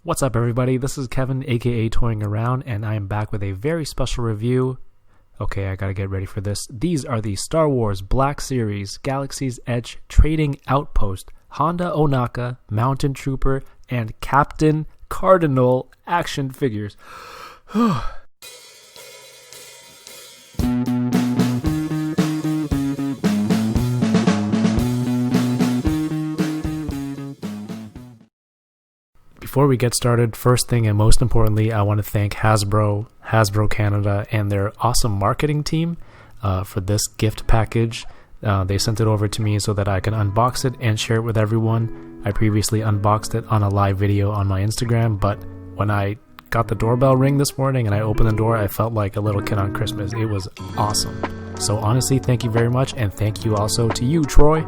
What's up, everybody? This is Kevin, aka Toying Around, and I am back with a very special review. Okay, I gotta get ready for this. These are the Star Wars Black Series Galaxy's Edge Trading Outpost Hondo Ohnaka, Mountain Trooper, and Captain Cardinal action figures. Before we get started, first thing and most importantly, I want to thank Hasbro Canada, and their awesome marketing team for this gift package. They sent it over to me so that I can unbox it and share it with everyone. I previously unboxed it on a live video on my Instagram, but when I got the doorbell ring this morning and I opened the door, I felt like a little kid on Christmas. It was awesome. So honestly, thank you very much, and thank you also to you, Troy.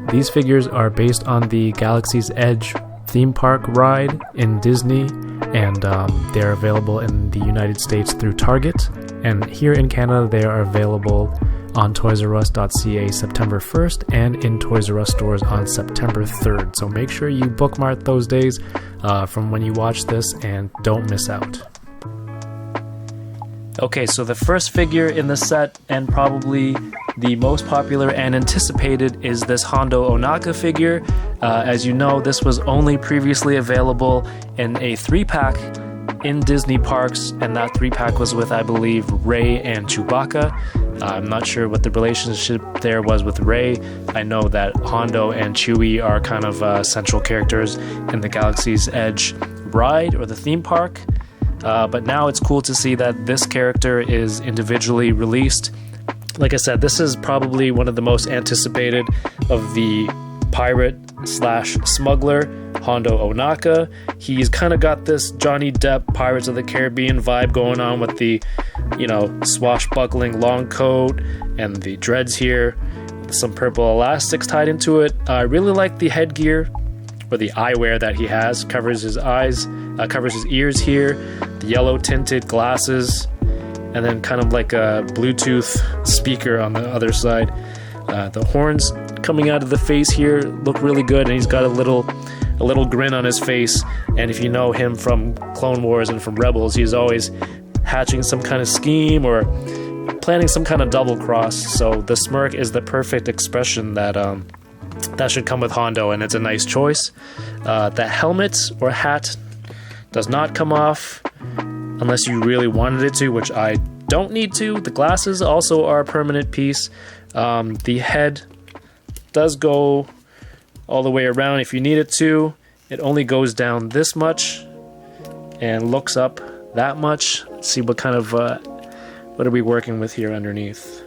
These figures are based on the Galaxy's Edge theme park ride in Disney, and they're available in the United States through Target, and here in Canada they are available on toysrus.ca September 1st and in Toys R Us stores on September 3rd. So make sure you bookmark those days from when you watch this and don't miss out. Okay, so the first figure in the set, and probably the most popular and anticipated, is this Hondo Ohnaka figure. As you know, this was only previously available in a 3-pack in Disney parks, and that 3-pack was with, I believe, Rey and Chewbacca. I'm not sure what the relationship there was with Rey. I know that Hondo and Chewie are kind of central characters in the Galaxy's Edge ride or the theme park. But now it's cool to see that this character is individually released. Like I said, this is probably one of the most anticipated of the pirate/smuggler, Hondo Ohnaka. He's kind of got this Johnny Depp Pirates of the Caribbean vibe going on with the, swashbuckling long coat and the dreads here, some purple elastics tied into it. I really like the headgear, or the eyewear that he has. Covers his eyes, covers his ears here, the yellow tinted glasses, and then kind of like a Bluetooth speaker on the other side. The horns coming out of the face here look really good, and he's got a little grin on his face. And if you know him from Clone Wars and from Rebels, he's always hatching some kind of scheme or planning some kind of double cross. So the smirk is the perfect expression that should come with Hondo, and it's a nice choice. The helmet or hat does not come off unless you really wanted it to, which I don't need to. The glasses also are a permanent piece. The head does go all the way around if you need it to. It only goes down this much and looks up that much. Let's see what kind of what are we working with here underneath.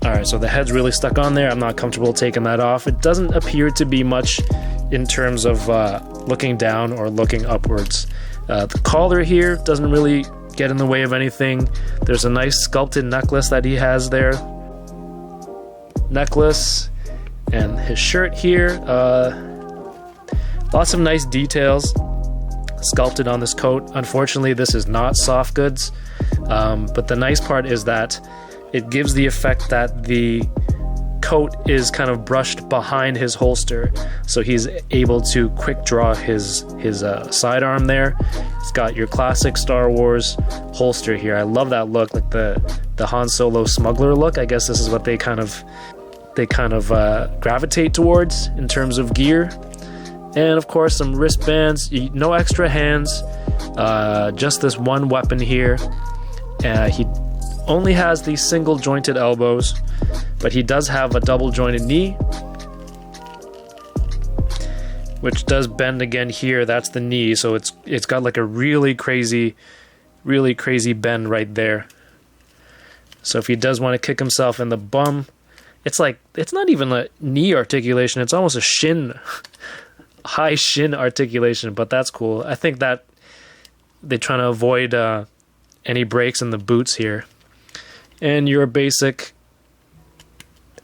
Alright, so the head's really stuck on there. I'm not comfortable taking that off. It doesn't appear to be much in terms of looking down or looking upwards. The collar here doesn't really get in the way of anything. There's a nice sculpted necklace that he has there. Necklace, and his shirt here. Lots of nice details sculpted on this coat. Unfortunately, this is not soft goods, but the nice part is that it gives the effect that the coat is kind of brushed behind his holster, so he's able to quick draw his sidearm there. It's got your classic Star Wars holster here. I love that look, like the Han Solo smuggler look. I guess this is what they kind of gravitate towards in terms of gear. And of course, some wristbands. No extra hands, just this one weapon here. He only has these single jointed elbows, but he does have a double jointed knee, which does bend again here. That's the knee, so it's got like a really crazy bend right there. So if he does want to kick himself in the bum, it's not even a knee articulation, it's almost a high shin articulation, but that's cool. I think that they're trying to avoid any breaks in the boots here. And your basic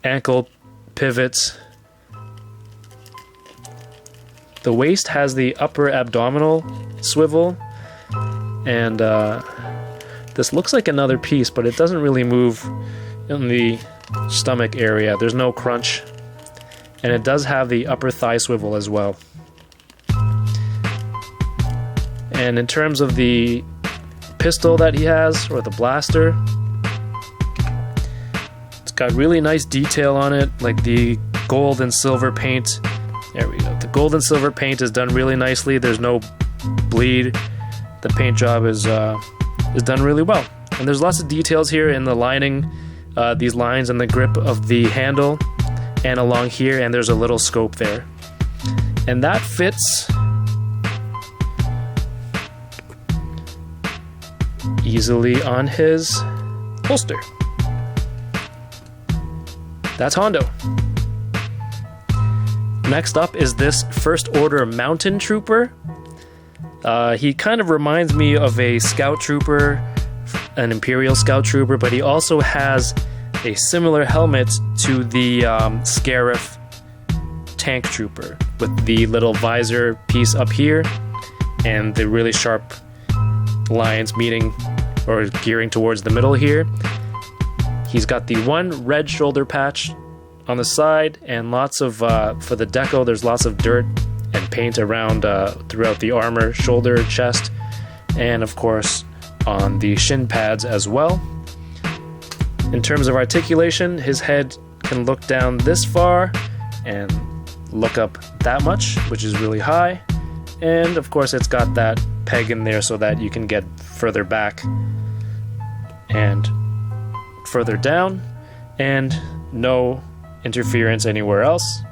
ankle pivots. The waist has the upper abdominal swivel, and this looks like another piece, but it doesn't really move in the stomach area. There's no crunch. and it does have the upper thigh swivel as well. And in terms of the pistol that he has, or the blaster, it's got really nice detail on it, like the gold and silver paint. There we go. The gold and silver paint is done really nicely. There's no bleed. The paint job is done really well. And there's lots of details here in the lining, these lines and the grip of the handle, and along here, and there's a little scope there. And that fits easily on his holster. That's Hondo. Next up is this First Order Mountain Trooper. He kind of reminds me of a Scout Trooper, an Imperial Scout Trooper, but he also has a similar helmet to the Scarif Tank Trooper, with the little visor piece up here and the really sharp lines meeting or gearing towards the middle here. He's got the one red shoulder patch on the side, and lots of, for the deco, there's lots of dirt and paint around throughout the armor, shoulder, chest, and of course on the shin pads as well. In terms of articulation, his head can look down this far and look up that much, which is really high. And of course it's got that peg in there so that you can get further back and further down, and no interference anywhere else.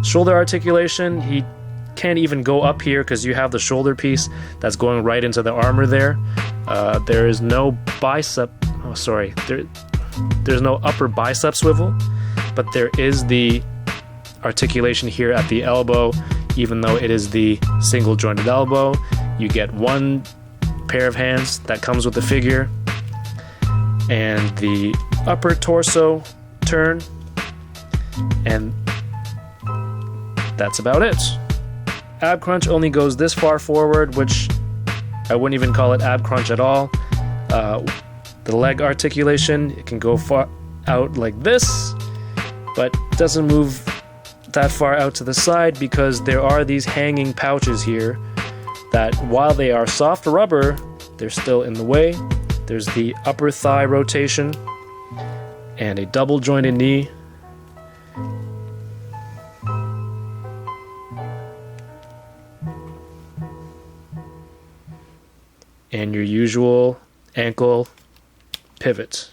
Shoulder articulation, he can't even go up here because you have the shoulder piece that's going right into the armor there. There is no bicep, there's no upper bicep swivel, but there is the articulation here at the elbow. Even though it is the single jointed elbow, you get one pair of hands that comes with the figure, and the upper torso turn, and that's about it. Ab crunch only goes this far forward, which I wouldn't even call it ab crunch at all. The leg articulation, it can go far out like this, but doesn't move that far out to the side because there are these hanging pouches here that, while they are soft rubber, they're still in the way. There's the upper thigh rotation and a double jointed knee. And your usual ankle pivot.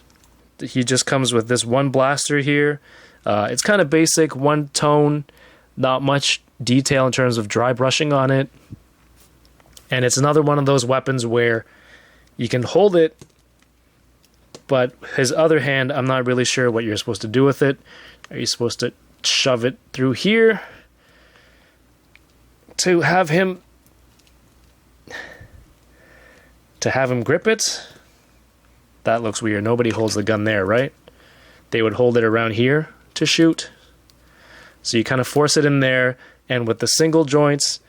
He just comes with this one blaster here. It's kind of basic, one tone, not much detail in terms of dry brushing on it. And it's another one of those weapons where you can hold it, but his other hand, I'm not really sure what you're supposed to do with it. Are you supposed to shove it through here to have him grip it? That looks weird. Nobody holds the gun there, right? They would hold it around here to shoot. So you kind of force it in there, and with the single joints,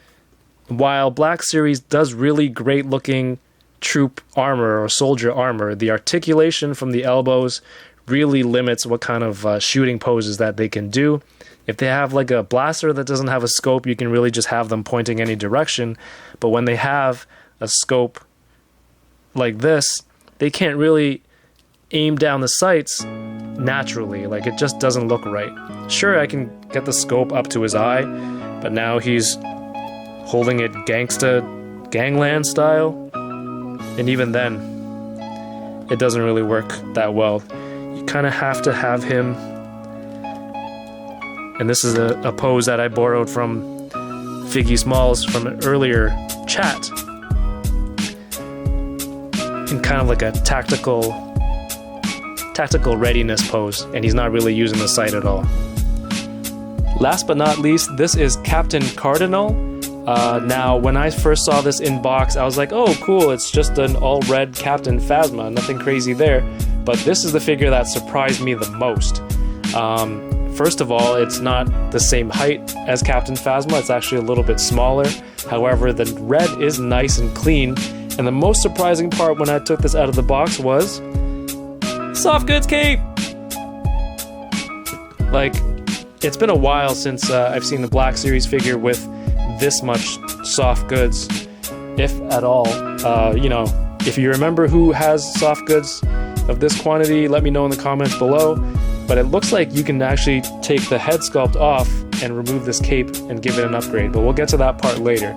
while Black Series does really great looking troop armor or soldier armor, the articulation from the elbows really limits what kind of shooting poses that they can do. If they have like a blaster that doesn't have a scope, you can really just have them pointing any direction. But when they have a scope like this, they can't really aim down the sights naturally. Like, it just doesn't look right. Sure, I can get the scope up to his eye, but now he's holding it gangland style, and even then it doesn't really work that well. You kind of have to have him, and this is a pose that I borrowed from Figgy Smalls from an earlier chat, in kind of like a tactical readiness pose, and he's not really using the sight at all. Last but not least, this is Captain Cardinal. Now, when I first saw this in box, I was like, oh cool, it's just an all-red Captain Phasma, nothing crazy there. But this is the figure that surprised me the most. First of all, it's not the same height as Captain Phasma, it's actually a little bit smaller. However, the red is nice and clean, and the most surprising part when I took this out of the box was soft goods cape! Like, it's been a while since I've seen the Black Series figure with this much soft goods, if at all. You know, if you remember who has soft goods of this quantity, let me know in the comments below. But it looks like you can actually take the head sculpt off and remove this cape and give it an upgrade, but we'll get to that part later.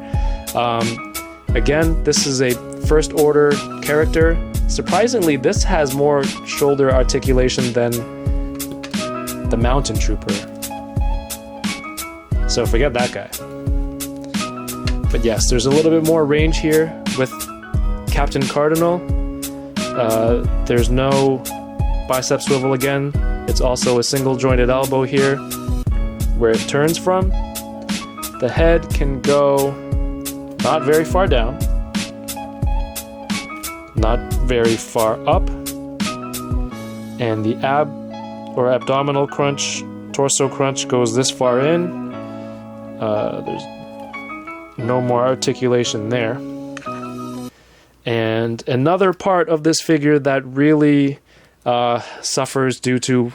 Again, this is a first order character. Surprisingly, this has more shoulder articulation than the Mountain Trooper. So forget that guy. But yes, there's a little bit more range here with Captain Cardinal. There's no bicep swivel again. It's also a single jointed elbow here where it turns from. The head can go not very far down, not very far up, and the ab or abdominal crunch, torso crunch goes this far in. There's no more articulation there. And another part of this figure that really suffers due to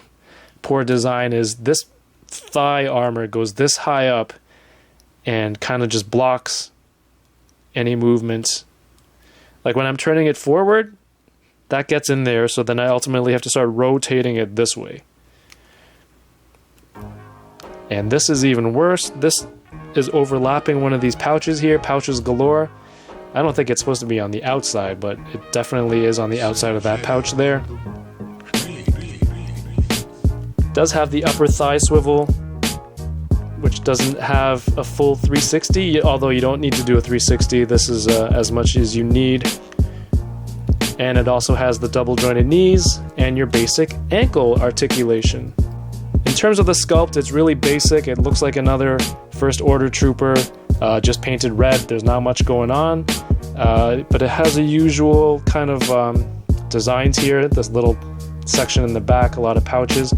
poor design is this thigh armor goes this high up and kind of just blocks any movement. Like when I'm turning it forward, that gets in there, so then I ultimately have to start rotating it this way. And this is even worse. This is overlapping one of these pouches here, pouches galore. I don't think it's supposed to be on the outside, but it definitely is on the outside of that pouch there. Does have the upper thigh swivel, which doesn't have a full 360, although you don't need to do a 360. This is as much as you need. And it also has the double jointed knees and your basic ankle articulation. In terms of the sculpt, it's really basic. It looks like another first order trooper, just painted red. There's not much going on, but it has a usual kind of designs here. This little section in the back, a lot of pouches.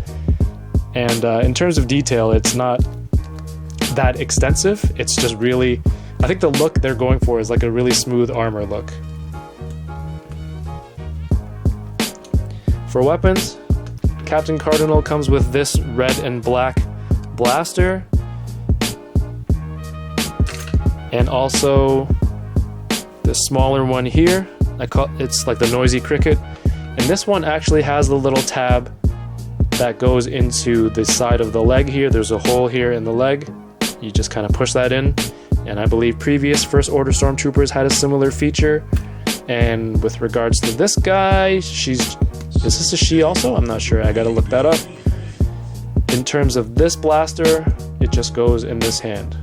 And in terms of detail, it's not that extensive. It's just really, I think the look they're going for is like a really smooth armor look. For weapons, Captain Cardinal comes with this red and black blaster, and also the smaller one here. It's like the noisy cricket, and this one actually has the little tab that goes into the side of the leg here. There's a hole here in the leg. You just kind of push that in, and I believe previous First Order Stormtroopers had a similar feature. And with regards to this guy, is this a she also? I'm not sure, I gotta look that up. In terms of this blaster, it just goes in this hand.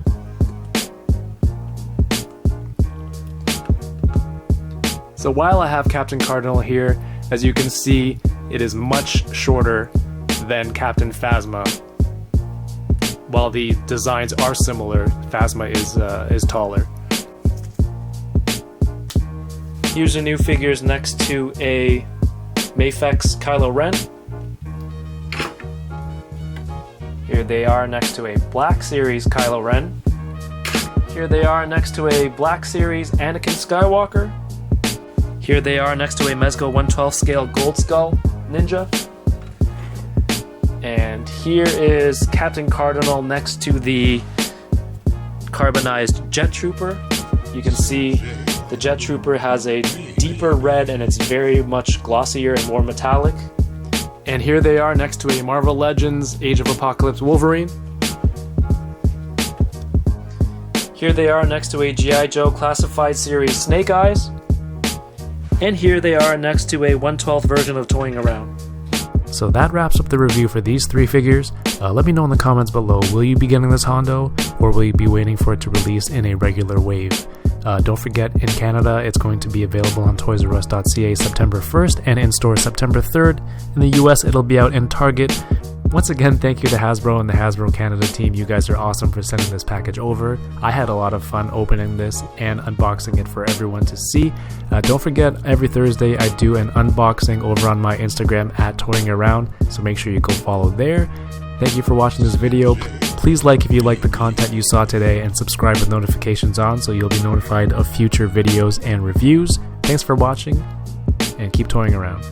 So while I have Captain Cardinal here, as you can see, it is much shorter than Captain Phasma. While the designs are similar, Phasma is taller. Here's the new figures next to a Mafex Kylo Ren. Here they are next to a Black Series Kylo Ren. Here they are next to a Black Series Anakin Skywalker. Here they are next to a Mezco 112 scale Gold Skull Ninja. And here is Captain Cardinal next to the carbonized Jet Trooper. You can see the Jet Trooper has a deeper red and it's very much glossier and more metallic. And here they are next to a Marvel Legends Age of Apocalypse Wolverine. Here they are next to a G.I. Joe Classified Series Snake Eyes. And here they are next to a 1/12th version of Toying Around. So that wraps up the review for these three figures. Let me know in the comments below, will you be getting this Hondo, or will you be waiting for it to release in a regular wave? Don't forget, in Canada, it's going to be available on toysrus.ca September 1st and in store September 3rd. In the US, it'll be out in Target. Once again, thank you to Hasbro and the Hasbro Canada team. You guys are awesome for sending this package over. I had a lot of fun opening this and unboxing it for everyone to see. Don't forget, every Thursday I do an unboxing over on my Instagram at Toying Around, so make sure you go follow there. Thank you for watching this video. Please like if you like the content you saw today, and subscribe with notifications on so you'll be notified of future videos and reviews. Thanks for watching, and keep toying around.